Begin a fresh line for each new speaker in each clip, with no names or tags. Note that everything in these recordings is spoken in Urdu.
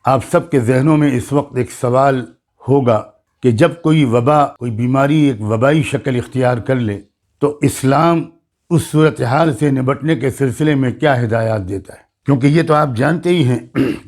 آپ سب کے ذہنوں میں اس وقت ایک سوال ہوگا کہ جب کوئی وبا، کوئی بیماری ایک وبائی شکل اختیار کر لے تو اسلام اس صورتحال سے نمٹنے کے سلسلے میں کیا ہدایات دیتا ہے؟ کیونکہ یہ تو آپ جانتے ہی ہیں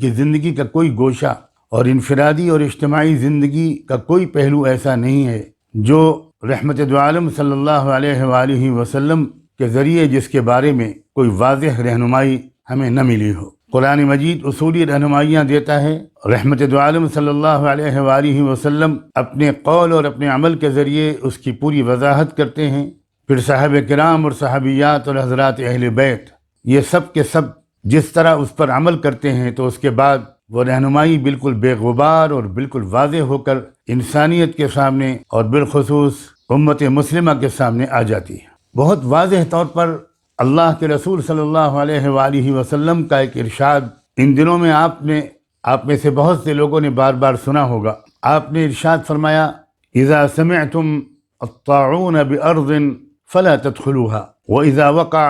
کہ زندگی کا کوئی گوشہ اور انفرادی اور اجتماعی زندگی کا کوئی پہلو ایسا نہیں ہے جو رحمت دو عالم صلی اللہ علیہ وآلہ وسلم کے ذریعے جس کے بارے میں کوئی واضح رہنمائی ہمیں نہ ملی ہو۔ قرآن مجید اصولی رہنمائیاں دیتا ہے، رحمت دو عالم صلی اللہ علیہ وآلہ وسلم اپنے قول اور اپنے عمل کے ذریعے اس کی پوری وضاحت کرتے ہیں۔ پھر صحابہ کرام اور صحابیات اور حضرات اہل بیت یہ سب کے سب جس طرح اس پر عمل کرتے ہیں تو اس کے بعد وہ رہنمائی بالکل بے غبار اور بالکل واضح ہو کر انسانیت کے سامنے اور بالخصوص امت مسلمہ کے سامنے آ جاتی ہے۔ بہت واضح طور پر اللہ کے رسول صلی اللہ علیہ وآلہ وسلم کا ایک ارشاد ان دنوں میں آپ میں سے بہت سے لوگوں نے بار بار سنا ہوگا۔ آپ نے ارشاد فرمایا اذا سمعتم الطاعون بأرض فلا تدخلوها واذا وقع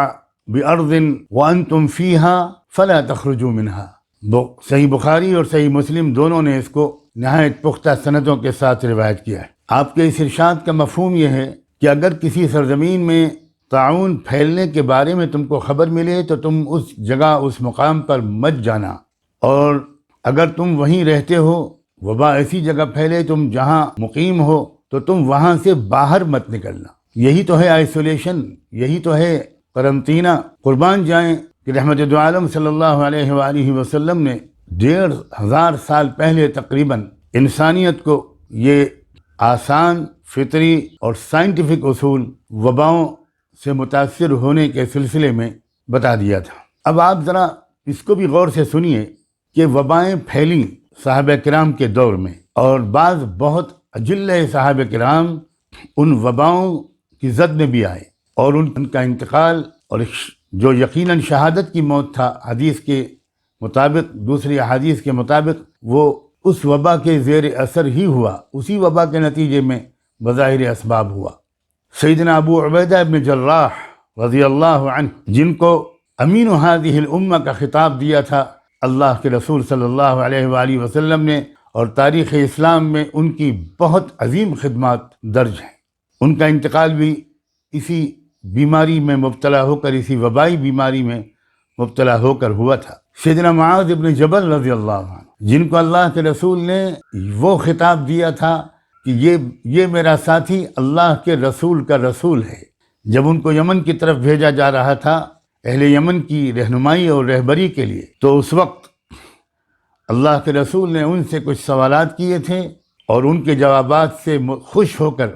بأرض وانتم فيها فلا تخرجوا منها۔ صحیح بخاری اور صحیح مسلم دونوں نے اس کو نہایت پختہ سندوں کے ساتھ روایت کیا ہے۔ آپ کے اس ارشاد کا مفہوم یہ ہے کہ اگر کسی سرزمین میں طاعون پھیلنے کے بارے میں تم کو خبر ملے تو تم اس جگہ اس مقام پر مت جانا، اور اگر تم وہیں رہتے ہو، وبا ایسی جگہ پھیلے تم جہاں مقیم ہو تو تم وہاں سے باہر مت نکلنا۔ یہی تو ہے آئسولیشن، یہی تو ہے قرنطینہ۔ قربان جائیں کہ رحمت دو عالم صلی اللہ علیہ وآلہ وسلم نے 1500 سال پہلے تقریباً انسانیت کو یہ آسان، فطری اور سائنٹیفک اصول وباؤں سے متاثر ہونے کے سلسلے میں بتا دیا تھا۔ اب آپ ذرا اس کو بھی غور سے سنیے کہ وبائیں پھیلیں صحابہ کرام کے دور میں، اور بعض بہت اجل صحابہ کرام ان وباؤں کی زد میں بھی آئے، اور ان کا انتقال اور جو یقیناً شہادت کی موت تھا حدیث کے مطابق، دوسری احادیث کے مطابق وہ اس وبا کے زیر اثر ہی ہوا، اسی وبا کے نتیجے میں بظاہر اسباب ہوا۔ سیدنا ابو عبیدہ ابن جراح رضی اللہ عنہ، جن کو امین هذه الامہ کا خطاب دیا تھا اللہ کے رسول صلی اللہ علیہ وآلہ وسلم نے، اور تاریخ اسلام میں ان کی بہت عظیم خدمات درج ہیں۔ ان کا انتقال بھی اسی بیماری میں مبتلا ہو کر، اسی وبائی بیماری میں مبتلا ہو کر ہوا تھا۔ سیدنا معاذ ابن جبل رضی اللہ عنہ، جن کو اللہ کے رسول نے وہ خطاب دیا تھا کہ یہ میرا ساتھی اللہ کے رسول کا رسول ہے، جب ان کو یمن کی طرف بھیجا جا رہا تھا اہل یمن کی رہنمائی اور رہبری کے لیے، تو اس وقت اللہ کے رسول نے ان سے کچھ سوالات کیے تھے، اور ان کے جوابات سے خوش ہو کر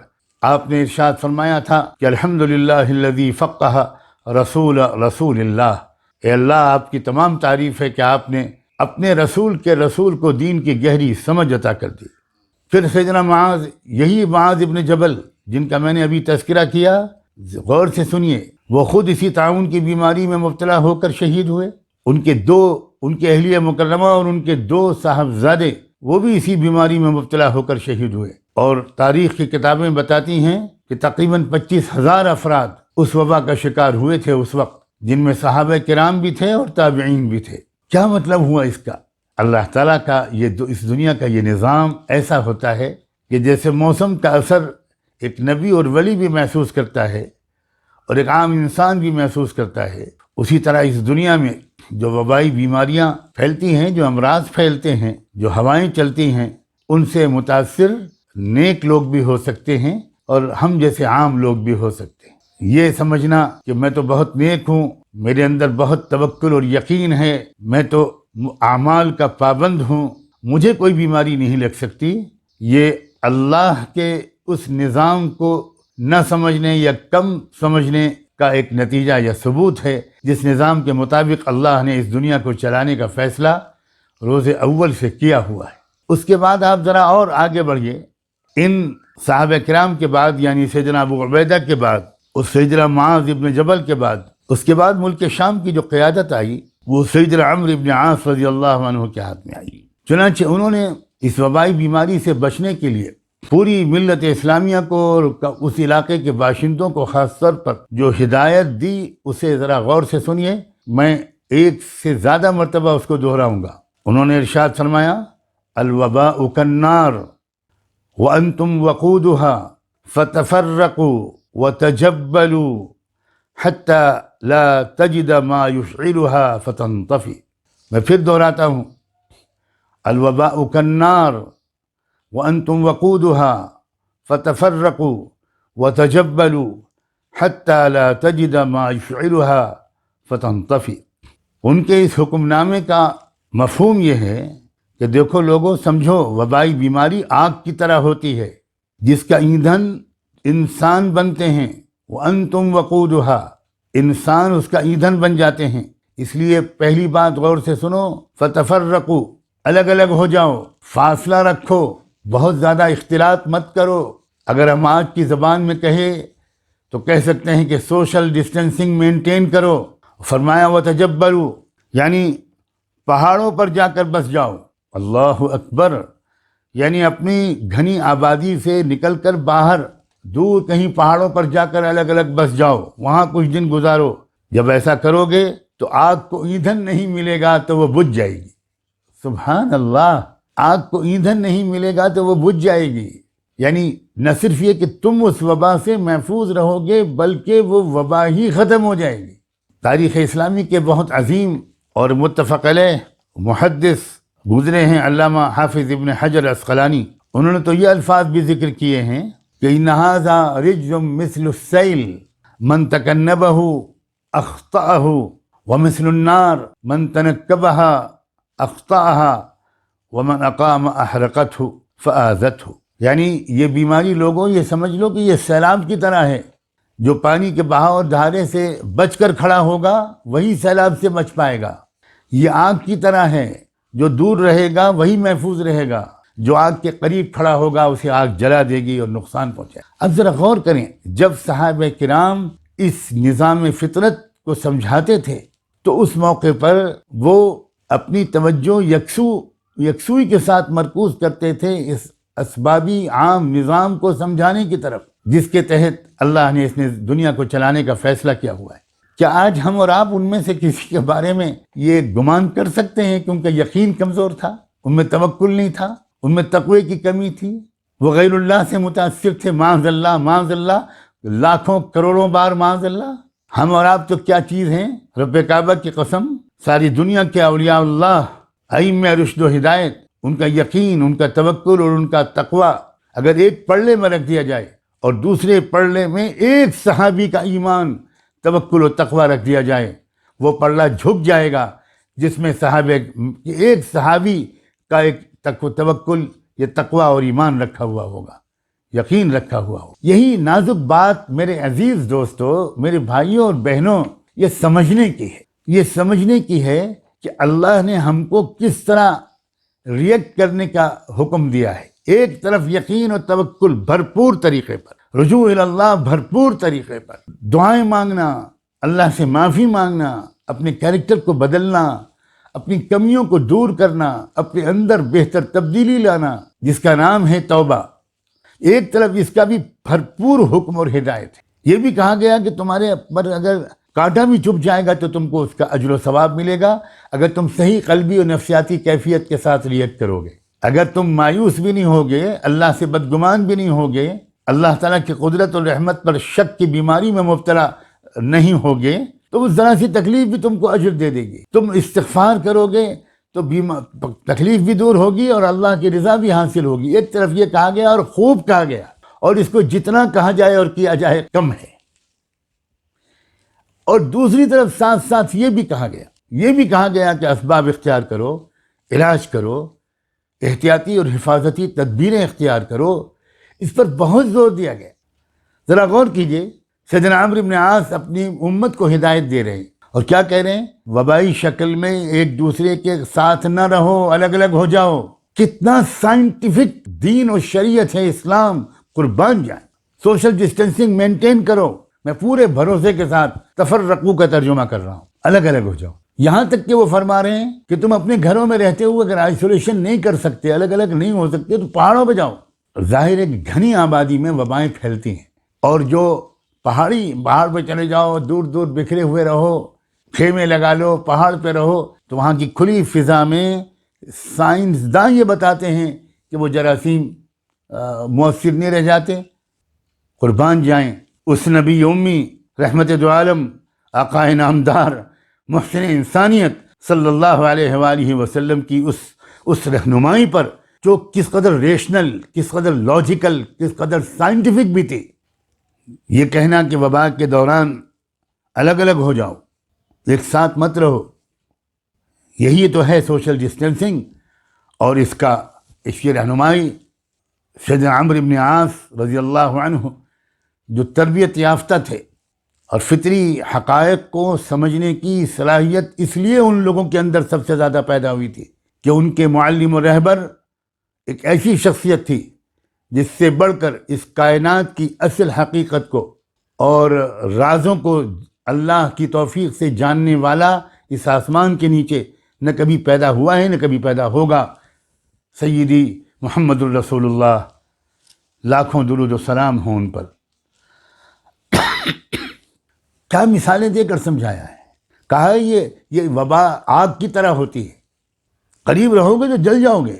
آپ نے ارشاد فرمایا تھا کہ الحمدللہ الذی فقہ رسول اللہ۔ اے اللہ، آپ کی تمام تعریف ہے کہ آپ نے اپنے رسول کے رسول کو دین کی گہری سمجھ عطا کر دی۔ پھر سیدنا معاذ، یہی معاذ ابن جبل جن کا میں نے ابھی تذکرہ کیا، غور سے سنیے، وہ خود اسی طاعون کی بیماری میں مبتلا ہو کر شہید ہوئے۔ ان کے اہلیہ مکرمہ اور ان کے 2 صاحبزادے وہ بھی اسی بیماری میں مبتلا ہو کر شہید ہوئے، اور تاریخ کی کتابیں بتاتی ہیں کہ تقریباً 25,000 افراد اس وبا کا شکار ہوئے تھے اس وقت، جن میں صحابہ کرام بھی تھے اور تابعین بھی تھے۔ کیا مطلب ہوا اس کا؟ اللہ تعالیٰ کا اس دنیا کا یہ نظام ایسا ہوتا ہے کہ جیسے موسم کا اثر ایک نبی اور ولی بھی محسوس کرتا ہے اور ایک عام انسان بھی محسوس کرتا ہے، اسی طرح اس دنیا میں جو وبائی بیماریاں پھیلتی ہیں، جو امراض پھیلتے ہیں، جو ہوائیں چلتی ہیں، ان سے متاثر نیک لوگ بھی ہو سکتے ہیں اور ہم جیسے عام لوگ بھی ہو سکتے ہیں۔ یہ سمجھنا کہ میں تو بہت نیک ہوں، میرے اندر بہت توکل اور یقین ہے، میں تو اعمال کا پابند ہوں، مجھے کوئی بیماری نہیں لگ سکتی، یہ اللہ کے اس نظام کو نہ سمجھنے یا کم سمجھنے کا ایک نتیجہ یا ثبوت ہے، جس نظام کے مطابق اللہ نے اس دنیا کو چلانے کا فیصلہ روز اول سے کیا ہوا ہے۔ اس کے بعد آپ ذرا اور آگے بڑھیے، ان صحابہ کرام کے بعد، یعنی سیدنا ابو عبیدہ کے بعد اور سیدنا معاذ ابن جبل کے بعد، اس کے بعد ملک شام کی جو قیادت آئی وہ سیدنا عمرو ابن عاص رضی اللہ عنہ کے ہاتھ میں آئی۔ چنانچہ انہوں نے اس وبائی بیماری سے بچنے کے لیے پوری ملت اسلامیہ کو اور اس علاقے کے باشندوں کو خاص طور پر جو ہدایت دی، اسے ذرا غور سے سنیے، میں ایک سے زیادہ مرتبہ اس کو دہراؤں گا۔ انہوں نے ارشاد فرمایا الوباء کالنار وانتم وقودها فتفرقوا وتجبلوا حتى لا تجد ما يشعلها فتنطفئ. میں پھر دہراتا ہوں، الوباء کالنار وانتم وقودها فتفرقوا وتجبلوا حتى لا تجد ما يشعلها فتنطفئ. ان کے اس حکم نامے کا مفہوم یہ ہے کہ دیکھو لوگوں، سمجھو وبائی بیماری آگ کی طرح ہوتی ہے جس کا ایندھن انسان بنتے ہیں. وَأَنْتُمْ وَقُودُهَا، انسان اس کا ایندھن بن جاتے ہیں. اس لیے پہلی بات غور سے سنو، فَتَفَرَّقُوا، الگ الگ ہو جاؤ، فاصلہ رکھو، بہت زیادہ اختلاط مت کرو. اگر ہم آج کی زبان میں کہیں تو کہہ سکتے ہیں کہ سوشل ڈسٹینسنگ مینٹین کرو. فرمایا وَتَجَبَّلُوا، یعنی پہاڑوں پر جا کر بس جاؤ. اللہ اکبر، یعنی اپنی گھنی آبادی سے نکل کر باہر دور کہیں پہاڑوں پر جا کر الگ الگ بس جاؤ، وہاں کچھ دن گزارو. جب ایسا کرو گے تو آگ کو ایندھن نہیں ملے گا تو وہ بجھ جائے گی. سبحان اللہ، آگ کو ایندھن نہیں ملے گا تو وہ بجھ جائے گی. یعنی نہ صرف یہ کہ تم اس وبا سے محفوظ رہو گے بلکہ وہ وبا ہی ختم ہو جائے گی. تاریخ اسلامی کے بہت عظیم اور متفق علیہ محدث گزرے ہیں علامہ حافظ ابن حجر عسقلانی. انہوں نے تو یہ الفاظ بھی ذکر کیے ہیں کہ ان ھذا رجز مثل السیل من تکنبہ اخطأہ ومثل النار من تنکبها اخطأها ومن اقام احرقته فآذته. یعنی یہ بیماری لوگوں، یہ سمجھ لو کہ یہ سیلاب کی طرح ہے. جو پانی کے بہاؤ اور دھارے سے بچ کر کھڑا ہوگا وہی سیلاب سے بچ پائے گا. یہ آگ کی طرح ہے، جو دور رہے گا وہی محفوظ رہے گا، جو آگ کے قریب کھڑا ہوگا اسے آگ جلا دے گی اور نقصان پہنچائے. اب ذرا غور کریں، جب صحابہ کرام اس نظام فطرت کو سمجھاتے تھے تو اس موقع پر وہ اپنی توجہ یکسوئی کے ساتھ مرکوز کرتے تھے اس اسبابی عام نظام کو سمجھانے کی طرف، جس کے تحت اللہ نے اس دنیا کو چلانے کا فیصلہ کیا ہوا ہے. کیا آج ہم اور آپ ان میں سے کسی کے بارے میں یہ گمان کر سکتے ہیں کہ ان کا یقین کمزور تھا، ان میں توکل نہیں تھا، ان میں تقوی کی کمی تھی، وہ غیر اللہ سے متاثر تھے؟ معاذ اللہ، معاذ اللہ، لاکھوں کروڑوں بار معاذ اللہ. ہم اور آپ تو کیا چیز ہیں؟ رب کعبہ کی قسم، ساری دنیا کے اولیاء اللہ، ائمہ رشد و ہدایت، ان کا یقین، ان کا توکل اور ان کا تقوی اگر ایک پلڑے میں رکھ دیا جائے اور دوسرے پلڑے میں ایک صحابی کا ایمان، توکل و تقوی رکھ دیا جائے، وہ پلڑا جھک جائے گا جس میں ایک صحابی کا ایک توکل، یہ تقوی اور ایمان رکھا ہوا ہوگا، یقین رکھا ہوا ہوگا. یہی نازک بات میرے عزیز دوستو، میرے بھائیوں اور بہنوں، یہ سمجھنے کی ہے، یہ سمجھنے کی ہے کہ اللہ نے ہم کو کس طرح ریئیکٹ کرنے کا حکم دیا ہے. ایک طرف یقین اور توکل بھرپور طریقے پر، رجوع اللہ بھرپور طریقے پر، دعائیں مانگنا، اللہ سے معافی مانگنا، اپنے کیریکٹر کو بدلنا، اپنی کمیوں کو دور کرنا، اپنے اندر بہتر تبدیلی لانا، جس کا نام ہے توبہ. ایک طرف اس کا بھی بھرپور حکم اور ہدایت ہے. یہ بھی کہا گیا کہ تمہارے پر اگر کانٹا بھی چبھ جائے گا تو تم کو اس کا اجر و ثواب ملے گا اگر تم صحیح قلبی اور نفسیاتی کیفیت کے ساتھ ریئیکٹ کرو گے. اگر تم مایوس بھی نہیں ہوگے، اللہ سے بدگمان بھی نہیں ہوگے، اللہ تعالیٰ کی قدرت اور رحمت پر شک کی بیماری میں مبتلا نہیں ہوگے، تو وہ ذرا سی تکلیف بھی تم کو اجر دے دے گی. تم استغفار کرو گے تو تکلیف بھی دور ہوگی اور اللہ کی رضا بھی حاصل ہوگی. ایک طرف یہ کہا گیا اور خوب کہا گیا، اور اس کو جتنا کہا جائے اور کیا جائے کم ہے. اور دوسری طرف ساتھ ساتھ یہ بھی کہا گیا کہ اسباب اختیار کرو، علاج کرو، احتیاطی اور حفاظتی تدبیریں اختیار کرو. اس پر بہت زور دیا گیا. ذرا غور کیجئے، سیدنا عمرو بن عاص اپنی امت کو ہدایت دے رہے ہیں اور کیا کہہ رہے ہیں؟ وبائی شکل میں ایک دوسرے کے ساتھ نہ رہو، الگ الگ ہو جاؤ. کتنا سائنٹیفک دین اور شریعت ہے اسلام، قربان جائیں. سوشل ڈسٹینسنگ مینٹین کرو. میں پورے بھروسے کے ساتھ تفرقو کا ترجمہ کر رہا ہوں، الگ الگ ہو جاؤ. یہاں تک کہ وہ فرما رہے ہیں کہ تم اپنے گھروں میں رہتے ہوئے اگر آئسولیشن نہیں کر سکتے، الگ الگ نہیں ہو سکتے، تو پہاڑوں پہ جاؤ. ظاہر ہے کہ گھنی آبادی میں وبائیں پھیلتی ہیں، اور جو پہاڑ پہ چلے جاؤ، دور دور بکھرے ہوئے رہو، خیمے لگا لو، پہاڑ پہ رہو، تو وہاں کی کھلی فضا میں سائنسداں یہ بتاتے ہیں کہ وہ جراثیم مؤثر نہیں رہ جاتے۔ قربان جائیں اس نبی امی رحمت دو عالم آقا نامدار محسن انسانیت صلی اللہ علیہ وآلہ وسلم کی اس رہنمائی پر، جو کس قدر ریشنل، کس قدر لاجیکل، کس قدر سائنٹیفک بھی تھی۔ یہ کہنا کہ وبا کے دوران الگ الگ ہو جاؤ، ایک ساتھ مت رہو، یہی تو ہے سوشل ڈسٹینسنگ۔ اور اس کی رہنمائی سیدنا عمرو بن عاص رضی اللہ عنہ، جو تربیت یافتہ تھے اور فطری حقائق کو سمجھنے کی صلاحیت اس لیے ان لوگوں کے اندر سب سے زیادہ پیدا ہوئی تھی کہ ان کے معلم و رہبر ایک ایسی شخصیت تھی جس سے بڑھ کر اس کائنات کی اصل حقیقت کو اور رازوں کو اللہ کی توفیق سے جاننے والا اس آسمان کے نیچے نہ کبھی پیدا ہوا ہے نہ کبھی پیدا ہوگا، سیدی محمد الرسول اللہ، لاکھوں درود و سلام ہوں ان پر۔ کیا مثالیں دے کر سمجھایا ہے، کہا ہے یہ وبا آگ کی طرح ہوتی ہے، قریب رہو گے تو جل جاؤ گے،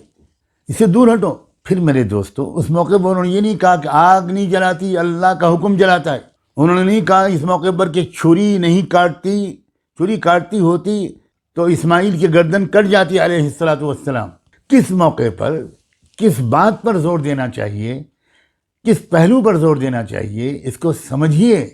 اسے دور ہٹو۔ پھر میرے دوستو، اس موقع پر انہوں نے یہ نہیں کہا کہ آگ نہیں جلاتی، اللہ کا حکم جلاتا ہے۔ انہوں نے نہیں کہا اس موقع پر کہ چھری نہیں کاٹتی، چھری کاٹتی ہوتی تو اسماعیل کی گردن کٹ جاتی علیہ الصلوۃ والسلام۔ کس موقع پر، کس بات پر زور دینا چاہیے، کس پہلو پر زور دینا چاہیے، اس کو سمجھیے۔